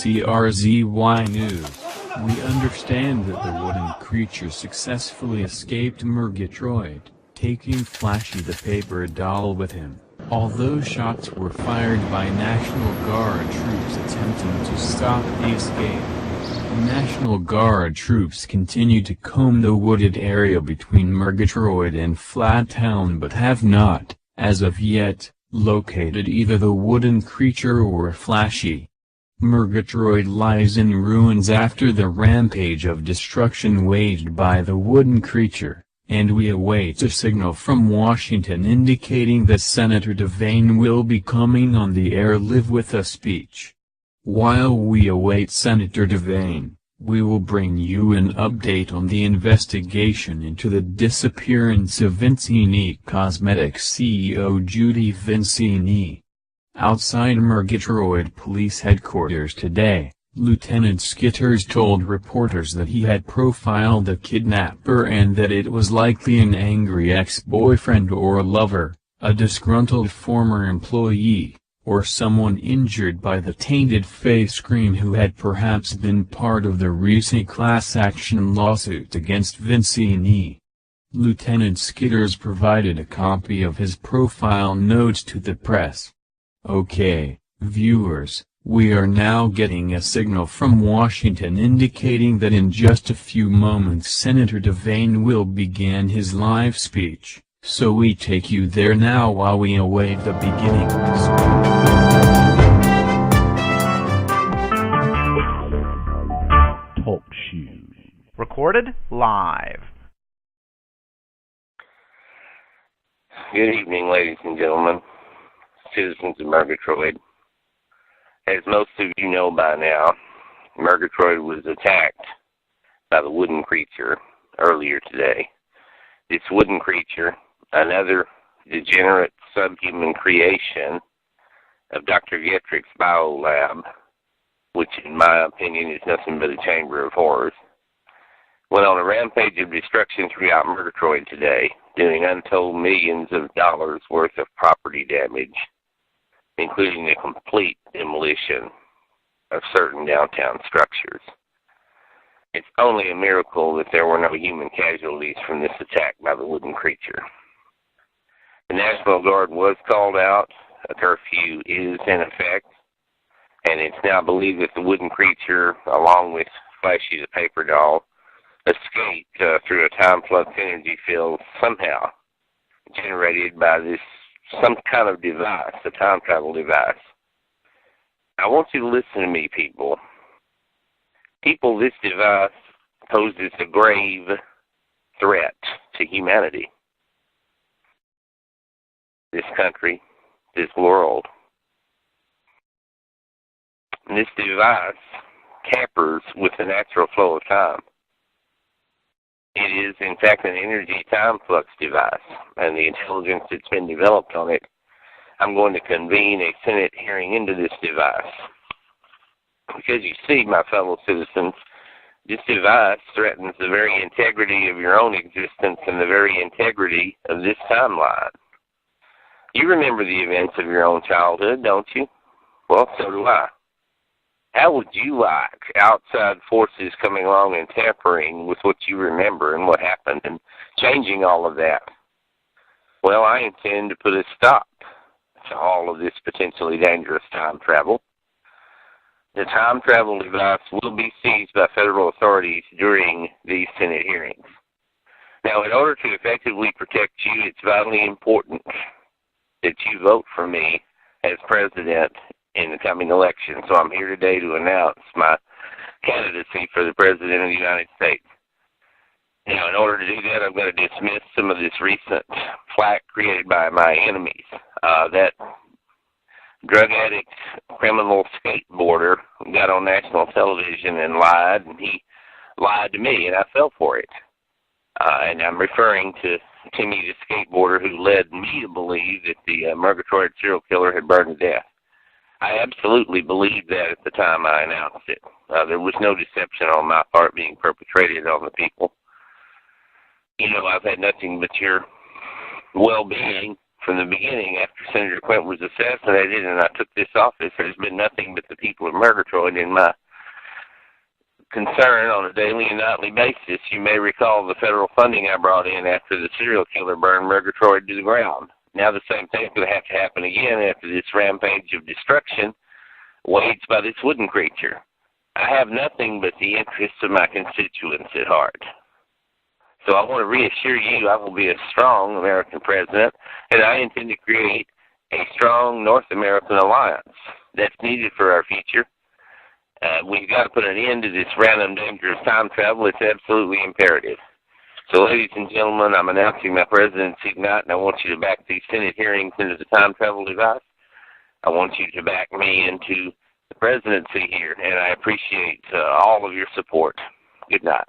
CRZY News. We understand that the wooden creature successfully escaped Murgatroyd, taking Flashy the paper doll with him, although shots were fired by National Guard troops attempting to stop the escape. National Guard troops continue to comb the wooded area between Murgatroyd and Flattown but have not, as of yet, located either the wooden creature or Flashy. Murgatroyd lies in ruins after the rampage of destruction waged by the wooden creature, and we await a signal from Washington indicating that Senator Devane will be coming on the air live with a speech. While we await Senator Devane, we will bring you an update on the investigation into the disappearance of Vincini Cosmetics CEO Judy Vincini. Outside Murgatroyd Police Headquarters today, Lieutenant Skitters told reporters that he had profiled the kidnapper and that it was likely an angry ex-boyfriend or lover, a disgruntled former employee, or someone injured by the tainted face cream who had perhaps been part of the recent class action lawsuit against Vincini. Lieutenant Skitters provided a copy of his profile notes to the press. Okay, viewers, we are now getting a signal from Washington indicating that in just a few moments Senator Devane will begin his live speech, so we take you there now while we await the beginning of the speech. Talk shoes. Recorded live. Good evening, ladies and gentlemen, citizens of Murgatroyd. As most of you know by now, Murgatroyd was attacked by the wooden creature earlier today. This wooden creature, another degenerate subhuman creation of Dr. Getrick's biolab, which in my opinion is nothing but a chamber of horrors, went on a rampage of destruction throughout Murgatroyd today, doing untold millions of dollars worth of property damage, including the complete demolition of certain downtown structures. It's only a miracle that there were no human casualties from this attack by the wooden creature. The National Guard was called out, a curfew is in effect, and it's now believed that the wooden creature, along with Flashy the paper doll, escaped through a time flux energy field somehow generated by some kind of device, a time travel device. I want you to listen to me, people. People, this device poses a grave threat to humanity. This country, this world. And this device tampers with the natural flow of time. It is, in fact, an energy time flux device, and the intelligence that's been developed on it, I'm going to convene a Senate hearing into this device. Because you see, my fellow citizens, this device threatens the very integrity of your own existence and the very integrity of this timeline. You remember the events of your own childhood, don't you? Well, so do I. How would you like outside forces coming along and tampering with what you remember and what happened and changing all of that? Well, I intend to put a stop to all of this potentially dangerous time travel. The time travel device will be seized by federal authorities during these Senate hearings. Now, in order to effectively protect you, it's vitally important that you vote for me as president in the coming election. So I'm here today to announce my candidacy for the President of the United States. Now, in order to do that, I'm going to dismiss some of this recent flack created by my enemies. That drug addict, criminal skateboarder got on national television and lied, and he lied to me, and I fell for it. And I'm referring to Timmy the skateboarder who led me to believe that the Murgatroyd serial killer had burned to death. I absolutely believed that at the time I announced it. There was no deception on my part being perpetrated on the people. You know, I've had nothing but your well-being From the beginning, after Senator Clinton was assassinated and I took this office, there's been nothing but the people of Murgatroyd in my concern on a daily and nightly basis. You may recall the federal funding I brought in after the serial killer burned Murgatroyd to the ground. Now the same thing's going to have to happen again after this rampage of destruction waged by this wooden creature. I have nothing but the interests of my constituents at heart. So I want to reassure you I will be a strong American president, and I intend to create a strong North American alliance that's needed for our future. We've got to put an end to this random dangerous time travel. It's absolutely imperative. So, ladies and gentlemen, I'm announcing my presidency tonight, and I want you to back these Senate hearings into the time travel device. I want you to back me into the presidency here, and I appreciate all of your support. Good night.